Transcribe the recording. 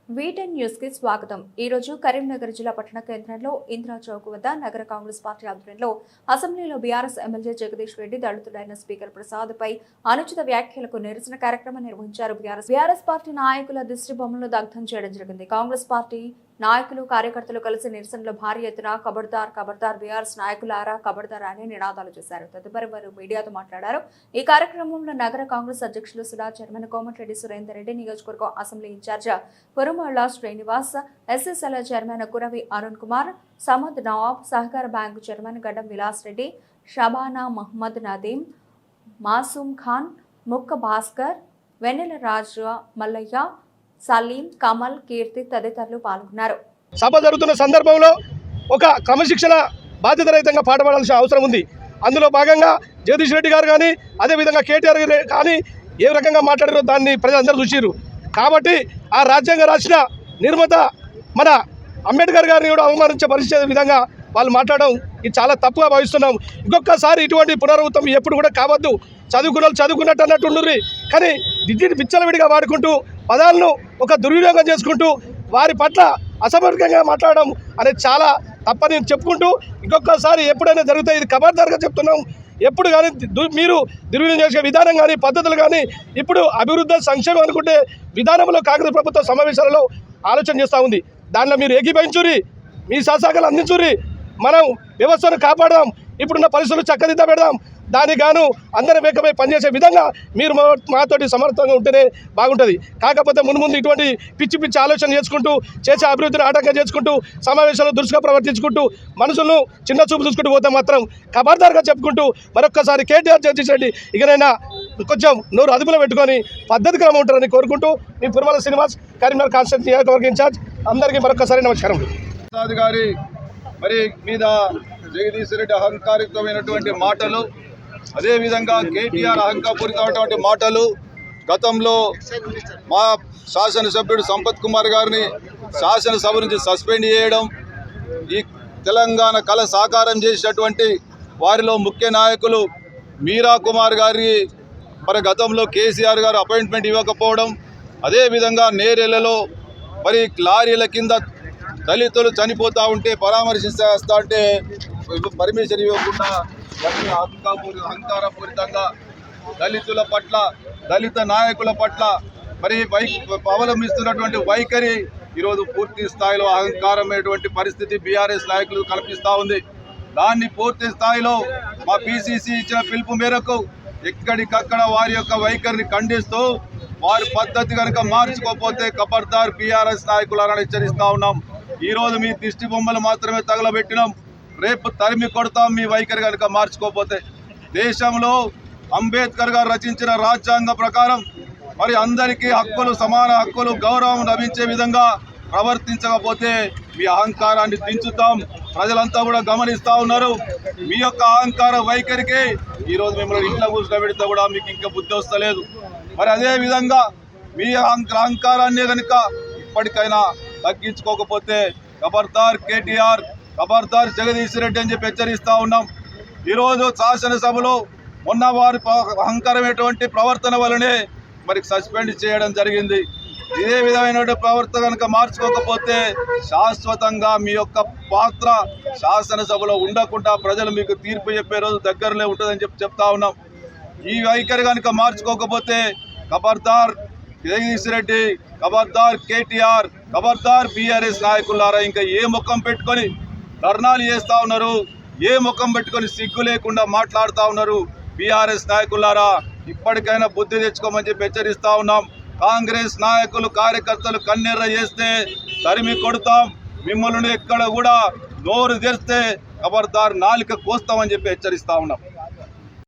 V10 news కి స్వాగతం. ఈ రోజు కరీంనగర్ జిల్లా పట్టణ కేంద్రంలో ఇందిరా చౌక్ వద్ద నగర కాంగ్రెస్ పార్టీ ఆధ్వర్యంలో అసెంబ్లీలో బీఆర్ఎస్ ఎమ్మెల్యే జగదీష్ రెడ్డి దళితుడైన స్పీకర్ ప్రసాద్ పై అనుచిత వ్యాఖ్యలకు నిరసన కార్యక్రమం నిర్వహించారు. బీఆర్ఎస్ పార్టీ నాయకుల దిష్టి బొమ్మలను దగ్ధం చేయడం జరిగింది. కాంగ్రెస్ పార్టీ నాయకులు కార్యకర్తలు కలిసి నిరసనలో భారీ ఎత్తున ఖబర్దార్ ఖబర్దార్ బీఆర్ఎస్ నాయకులారా ఖబర్దార్ అని నినాదాలు చేశారు. తదుపరి వారు మీడియాతో మాట్లాడారు. ఈ కార్యక్రమంలో నగర కాంగ్రెస్ అధ్యక్షులు సుడా చైర్మన్ కోమటిరెడ్డి సురేందర్ రెడ్డి, నియోజకవర్గం assembly in-charge Purumalla Srinivas, SSL chairman Kuravi Arun Kumar, Samad Nawab, సహకార బ్యాంకు చైర్మన్ గడ్డం విలాస్ రెడ్డి, షబానా మహమ్మద్ నదీం, మాసూమ్ ఖాన్, ముక్క భాస్కర్, వెన్నెల రాజు, మల్లయ్య, సలీం, కమల్, కీర్తి తదితరులు పాల్గొన్నారు. సభ జరుగుతున్న సందర్భంలో ఒక క్రమశిక్షణ బాధ్యత రహితంగా పాటుపడాల్సిన అవసరం ఉంది. అందులో భాగంగా జగదీష్ రెడ్డి గారు కానీ అదేవిధంగా కేటీఆర్ కానీ ఏ రకంగా మాట్లాడారో దాన్ని ప్రజలందరూ చూసిరు. కాబట్టి ఆ రాజ్యాంగ రాసిన నిర్మాత మన అంబేద్కర్ గారిని కూడా అవమానించే పరిస్థితి విధంగా వాళ్ళు మాట్లాడడం ఇది చాలా తప్పుగా భావిస్తున్నాం. ఇంకొకసారి ఇటువంటి పునరావృతం ఎప్పుడు కూడా కావద్దు. చదువుకున్న వాళ్ళు చదువుకున్నట్టు అన్నట్టు ఉండుర్రి, కానీ విచ్చలవిడిగా వాడుకుంటూ పదాలను ఒక దుర్వినియోగం చేసుకుంటూ వారి పట్ల అసమర్థంగా మాట్లాడడం అనేది చాలా తప్పని చెప్పుకుంటూ ఇంకొకసారి ఎప్పుడైనా జరుగుతాయి ఇది ఖబర్దార్గా చెప్తున్నాం. ఎప్పుడు కానీ మీరు దుర్వినియోగం చేసే విధానం కానీ పద్ధతులు కానీ ఇప్పుడు అభివృద్ధి సంక్షేమం అనుకుంటే విధానంలో కాంగ్రెస్ ప్రభుత్వ సమావేశాలలో ఆలోచన చేస్తూ ఉంది. దానిలో మీరు ఏకీభవించుర్రి, మీ సహకారాలు అందించుర్రి, మనం వ్యవస్థను కాపాడదాం, ఇప్పుడున్న పరిస్థితులు చక్కదిద్ద పెడదాం. దానికి గాను అందరం ఏకమై పనిచేసే విధంగా మీరు మాతోటి సమర్థంగా ఉంటేనే బాగుంటుంది. కాకపోతే ముందు ఇటువంటి పిచ్చి పిచ్చి ఆలోచన చేసుకుంటూ చేసే అభివృద్ధిని ఆటంకం చేసుకుంటూ సమావేశాలు దురుసుగా ప్రవర్తించుకుంటూ మనుషులను చిన్న చూపు చూసుకుంటూ పోతే మాత్రం ఖబర్దార్గా చెప్పుకుంటూ మరొక్కసారి కేటీఆర్ జగదీష్ రెడ్డి ఇకనైనా కొంచెం నోరు అదుపులో పెట్టుకొని పద్ధతి క్రమం ఉంటారని కోరుకుంటూ మీ పురుమల శ్రీనివాస్, కరీంనగర్ కాన్స్టిట్యూన్సీ నియోజకవర్గ ఇన్ఛార్జ్, అందరికీ మరొక్కసారి నమస్కారం. ప్రసాద్ గారి మరి మీద జగదీష్ రెడ్డి అహంకారితమైనటువంటి మాటలు, అదేవిధంగా కేటీఆర్ అహంకారపూరితమైనటువంటి మాటలు, గతంలో మా శాసనసభ్యుడు సంపత్ కుమార్ గారిని శాసనసభ నుంచి సస్పెండ్ చేయడం, ఈ తెలంగాణ కళ సాకారం చేసినటువంటి వారిలో ముఖ్య నాయకులు మీరా కుమార్ గారికి మరి గతంలో కేసీఆర్ గారు అపాయింట్మెంట్ ఇవ్వకపోవడం, అదేవిధంగా నేరేళ్లలో మరి లారీల కింద దళితులు చనిపోతూ ఉంటే పరామర్శిస్తా అంటే పర్మిషన్ ఇవ్వకుండా అహంకారపూరితంగా దళితుల పట్ల, దళిత నాయకుల పట్ల మరి అవలంబిస్తున్నటువంటి వైఖరి ఈరోజు పూర్తి స్థాయిలో అహంకారమైనటువంటి పరిస్థితి బీఆర్ఎస్ నాయకులు కల్పిస్తూ ఉంది. దాన్ని పూర్తి స్థాయిలో మా పిసిసి ఇచ్చిన పిలుపు మేరకు ఎక్కడికక్కడ వారి యొక్క వైఖరిని ఖండిస్తూ వారి పద్ధతి కనుక మార్చుకోకపోతే ఖబర్దార్ బీఆర్ఎస్ నాయకులను హెచ్చరిస్తూ ఉన్నాం. ఈరోజు మీ దిష్టి బొమ్మలు మాత్రమే తగలబెట్టినాం, రేపు తరిమి కొడతాం మీ వైఖరి కనుక మార్చుకోకపోతే. దేశంలో అంబేద్కర్ గారు రచించిన రాజ్యాంగ ప్రకారం మరి అందరికీ హక్కులు, సమాన హక్కులు, గౌరవం లభించే విధంగా ప్రవర్తించకపోతే మీ అహంకారాన్ని దించుతాం. ప్రజలంతా కూడా గమనిస్తూ ఉన్నారు. మీ యొక్క అహంకార వైఖరికి ఈరోజు మిమ్మల్ని ఇంట్లో కూర్చోబెడితే కూడా మీకు ఇంకా బుద్ధి వస్తలేదు. మరి అదేవిధంగా మీ అహంకారాన్ని కనుక ఇప్పటికైనా తగ్గించుకోకపోతే ఖబర్దార్ కేటీఆర్, ఖబర్దార్ జగదీష్ రెడ్డి అని చెప్పి హెచ్చరిస్తూ ఉన్నాం. ఈరోజు శాసనసభలో మొన్న వారి అహంకారమైనటువంటి ప్రవర్తన వల్లనే మరి సస్పెండ్ చేయడం జరిగింది. ఇదే విధమైన ప్రవర్తన కనుక మార్చుకోకపోతే శాశ్వతంగా మీ యొక్క పాత్ర శాసనసభలో ఉండకుండా ప్రజలు మీకు తీర్పు చెప్పే రోజు దగ్గరలో ఉంటుందని చెప్పి చెప్తా ఉన్నాం. ఈ వైఖరి కనుక మార్చుకోకపోతే ఖబర్దార్ జగదీష్ రెడ్డి, ఖబర్దార్ కేటీఆర్, ఖబర్దార్ బీఆర్ఎస్ నాయకులారా, ఇంకా ఏ ముఖం పెట్టుకొని ధర్నాలు చేస్తూ ఉన్నారు, ఏ ముఖం పెట్టుకొని సిగ్గు లేకుండా మాట్లాడుతూ ఉన్నారు. బీఆర్ఎస్ నాయకులారా, ఇప్పటికైనా బుద్ధి తెచ్చుకోమని చెప్పి హెచ్చరిస్తూ ఉన్నాం. కాంగ్రెస్ నాయకులు, కార్యకర్తలు కన్నెర్ర చేస్తే తరిమి కొడతాం. మిమ్మల్ని ఎక్కడ కూడా నోరు తెరిస్తే ఖబర్దార్ నాలిక కోస్తామని చెప్పి హెచ్చరిస్తూ ఉన్నాం.